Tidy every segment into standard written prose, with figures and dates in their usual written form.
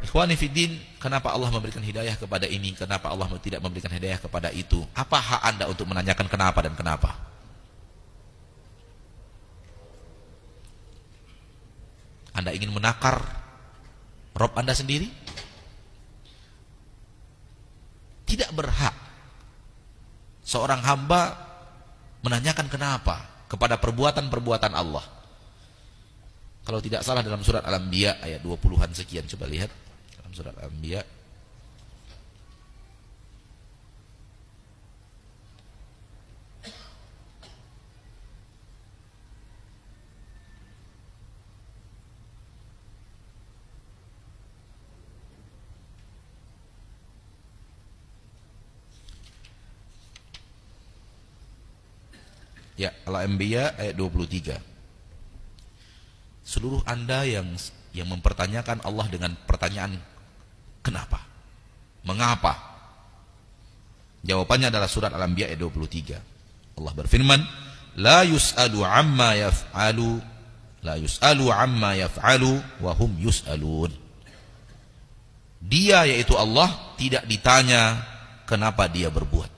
Ikhwani fiddin, kenapa Allah memberikan hidayah kepada ini, kenapa Allah tidak memberikan hidayah kepada itu? Apa hak Anda untuk menanyakan kenapa dan kenapa? Anda ingin menakar Rabb Anda sendiri? Tidak berhak seorang hamba menanyakan kenapa kepada perbuatan-perbuatan Allah. Kalau tidak salah dalam surat Al-Anbiya ayat 20-an sekian, coba lihat dalam surat Al-Anbiya. Ya, Al-Anbiya ayat 23. Seluruh Anda yang mempertanyakan Allah dengan pertanyaan kenapa? Mengapa? Jawabannya adalah surat Al-Anbiya ayat 23. Allah berfirman, la yus'alu amma yaf'alu wa hum yus'alun. Dia, yaitu Allah, tidak ditanya kenapa dia berbuat.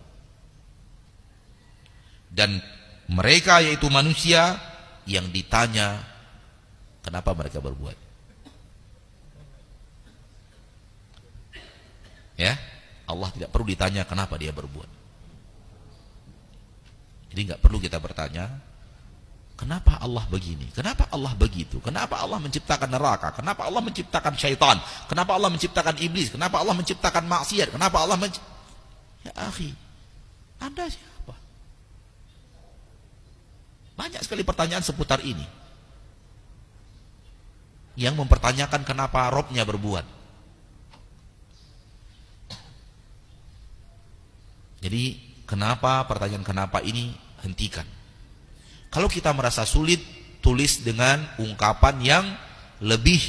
Dan mereka, yaitu manusia, yang ditanya kenapa mereka berbuat. Ya, Allah tidak perlu ditanya kenapa dia berbuat. Jadi nggak perlu kita bertanya kenapa Allah begini, kenapa Allah begitu, kenapa Allah menciptakan neraka, kenapa Allah menciptakan syaitan, kenapa Allah menciptakan iblis, kenapa Allah menciptakan maksiat, kenapa Allah Ya akhi, Anda siapa? Banyak sekali pertanyaan seputar ini yang mempertanyakan kenapa Robnya berbuat. Jadi kenapa, pertanyaan kenapa ini hentikan. Kalau kita merasa sulit, tulis dengan ungkapan yang lebih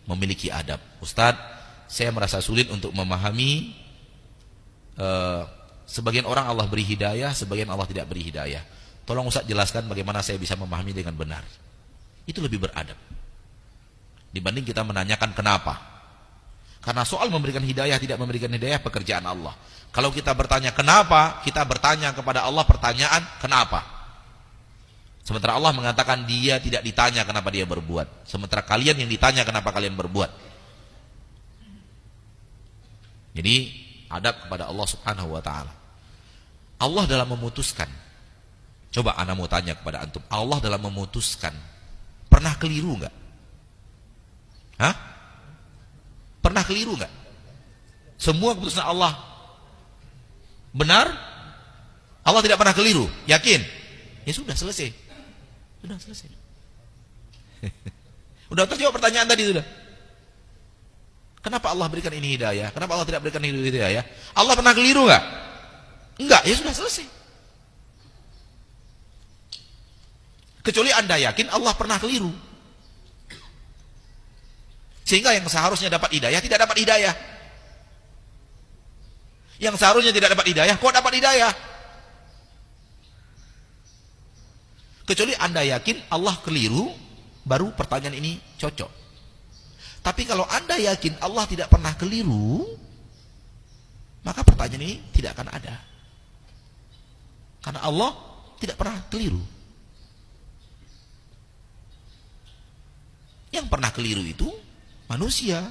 memiliki adab. Ustadz, saya merasa sulit untuk memahami, sebagian orang Allah beri hidayah, sebagian Allah tidak beri hidayah. Tolong Ustaz jelaskan bagaimana saya bisa memahami dengan benar. Itu lebih beradab dibanding kita menanyakan kenapa. Karena soal memberikan hidayah, tidak memberikan hidayah, pekerjaan Allah. Kalau kita bertanya kenapa, kita bertanya kepada Allah pertanyaan kenapa. Sementara Allah mengatakan dia tidak ditanya kenapa dia berbuat. Sementara kalian yang ditanya kenapa kalian berbuat. Jadi adab kepada Allah Subhanahu wa ta'ala. Allah dalam memutuskan, coba ana mau tanya kepada antum, Allah dalam memutuskan pernah keliru enggak? Hah? Pernah keliru enggak? Semua keputusan Allah benar? Allah tidak pernah keliru? Yakin? Ya sudah, selesai. Sudah selesai. Udah terjawab pertanyaan tadi sudah. Kenapa Allah berikan ini hidayah? Kenapa Allah tidak berikan ini hidayah? Allah pernah keliru enggak? Enggak, ya sudah selesai. Kecuali Anda yakin Allah pernah keliru, sehingga yang seharusnya dapat hidayah tidak dapat hidayah. Yang seharusnya tidak dapat hidayah kok dapat hidayah. Kecuali Anda yakin Allah keliru, baru pertanyaan ini cocok. Tapi kalau Anda yakin Allah tidak pernah keliru, maka pertanyaan ini tidak akan ada. Karena Allah tidak pernah keliru. Yang pernah keliru itu manusia.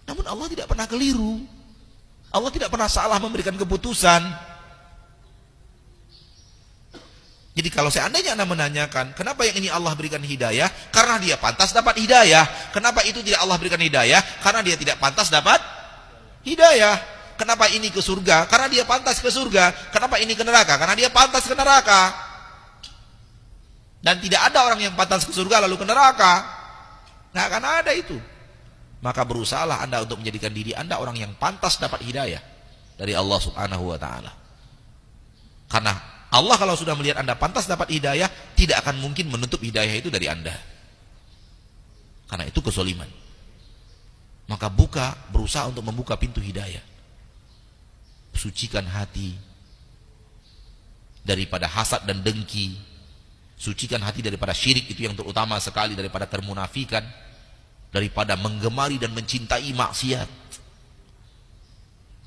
Namun Allah tidak pernah keliru. Allah tidak pernah salah memberikan keputusan. Jadi kalau seandainya Anda menanyakan kenapa yang ini Allah berikan hidayah, karena dia pantas dapat hidayah. Kenapa itu tidak Allah berikan hidayah? Karena dia tidak pantas dapat hidayah. Kenapa ini ke surga? Karena dia pantas ke surga. Kenapa ini ke neraka? Karena dia pantas ke neraka. Dan tidak ada orang yang pantas ke surga lalu ke neraka. Nggak akan ada itu. Maka berusahalah Anda untuk menjadikan diri Anda orang yang pantas dapat hidayah dari Allah Subhanahu wa ta'ala. Karena Allah kalau sudah melihat Anda pantas dapat hidayah, tidak akan mungkin menutup hidayah itu dari Anda. Karena itu kezaliman. Maka berusaha untuk membuka pintu hidayah. Sucikan hati daripada hasad dan dengki. Sucikan hati daripada syirik, itu yang terutama sekali, daripada kemunafikan. daripada menggemari dan mencintai maksiat.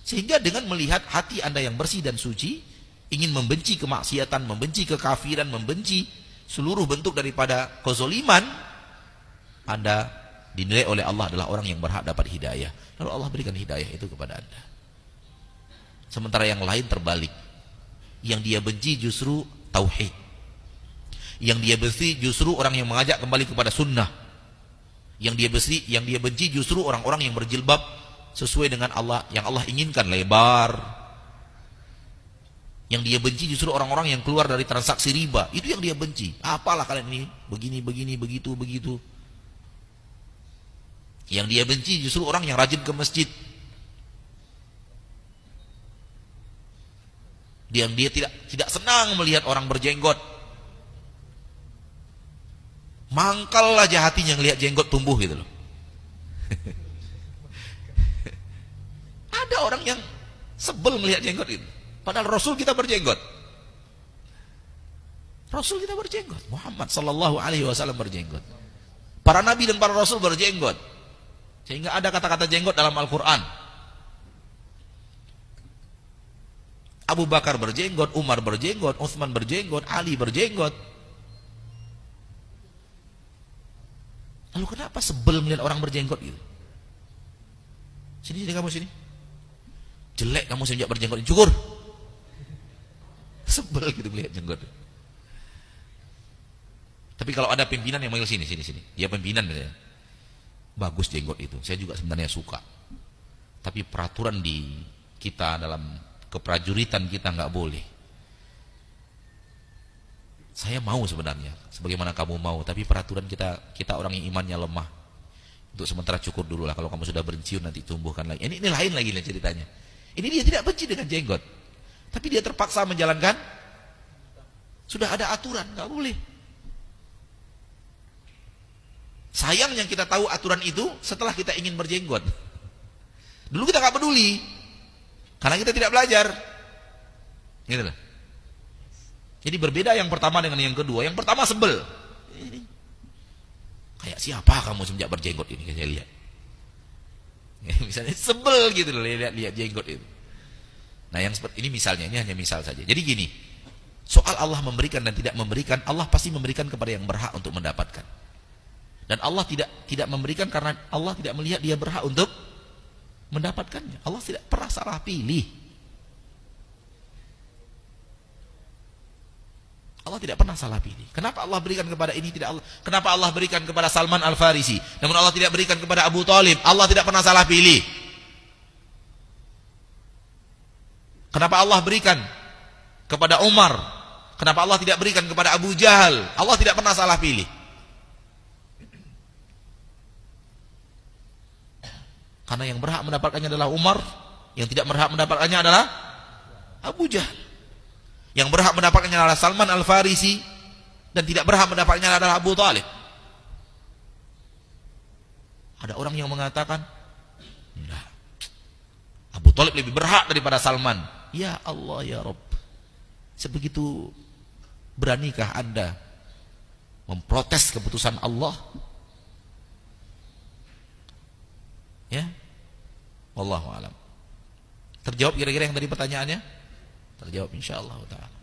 Sehingga dengan melihat hati Anda yang bersih dan suci, ingin membenci kemaksiatan, membenci kekafiran, membenci seluruh bentuk daripada kezaliman, Anda dinilai oleh Allah adalah orang yang berhak dapat hidayah. Lalu Allah berikan hidayah itu kepada Anda. Sementara yang lain terbalik. Yang dia benci justru tauhid. Yang dia benci justru orang yang mengajak kembali kepada sunnah. Yang dia benci justru orang-orang yang berjilbab sesuai dengan Allah, yang Allah inginkan, lebar. Yang dia benci justru orang-orang yang keluar dari transaksi riba. Itu yang dia benci. Apalah kalian ini, begini, begitu. Yang dia benci justru orang yang rajin ke masjid. Yang dia tidak senang melihat orang berjenggot. Mangkal aja hatinya ngelihat jenggot tumbuh gitu loh. Ada orang yang sebel melihat jenggot itu. Padahal Rasul kita berjenggot. Rasul kita berjenggot. Muhammad sallallahu alaihi wasallam berjenggot. Para nabi dan para rasul berjenggot. Sehingga ada kata-kata jenggot dalam Al-Quran. Abu Bakar berjenggot, Umar berjenggot, Utsman berjenggot, Ali berjenggot. Lalu kenapa sebel melihat orang berjenggot gitu? Sini kamu sini. Jelek kamu sejak berjenggot, cukur. Sebel gitu melihat jenggot. Tapi kalau ada pimpinan yang manggil sini. Dia pimpinan ya. Bagus jenggot itu. Saya juga sebenarnya suka. Tapi peraturan di kita dalam keprajuritan kita nggak boleh. Saya mau sebenarnya, sebagaimana kamu mau, tapi peraturan kita orang yang imannya lemah. Untuk sementara cukur dulu lah. Kalau kamu sudah pensiun nanti tumbuhkan lagi. Ini lain lagi ceritanya. Ini dia tidak benci dengan jenggot, tapi dia terpaksa menjalankan. Sudah ada aturan, nggak boleh. Sayangnya kita tahu aturan itu setelah kita ingin berjenggot. Dulu kita nggak peduli, karena kita tidak belajar. Gitu loh. Jadi berbeda yang pertama dengan yang kedua. Yang pertama sebel. Kayak siapa kamu semenjak berjenggot ini, saya lihat. Misalnya sebel gitu loh lihat jenggot itu. Nah yang seperti ini misalnya, ini hanya misal saja. Jadi gini, soal Allah memberikan dan tidak memberikan, Allah pasti memberikan kepada yang berhak untuk mendapatkan. Dan Allah tidak memberikan karena Allah tidak melihat dia berhak untuk mendapatkannya. Allah tidak pernah salah pilih. Allah tidak pernah salah pilih. Kenapa Allah berikan kepada ini tidak Allah? Kenapa Allah berikan kepada Salman Al-Farisi, namun Allah tidak berikan kepada Abu Talib? Allah tidak pernah salah pilih. Kenapa Allah berikan kepada Umar? Kenapa Allah tidak berikan kepada Abu Jahal? Allah tidak pernah salah pilih. Karena yang berhak mendapatkannya adalah Umar, yang tidak berhak mendapatkannya adalah Abu Jahal. Yang berhak mendapatkannya adalah Salman Al-Farisi, dan tidak berhak mendapatkannya adalah Abu Talib. Ada orang yang mengatakan, nah, Abu Talib lebih berhak daripada Salman. Ya Allah ya Rabb, sebegitu beranikah Anda memprotes keputusan Allah? Ya, wallahu a'lam. Terjawab kira-kira yang tadi pertanyaannya? Terjawab insyaallah ta'ala.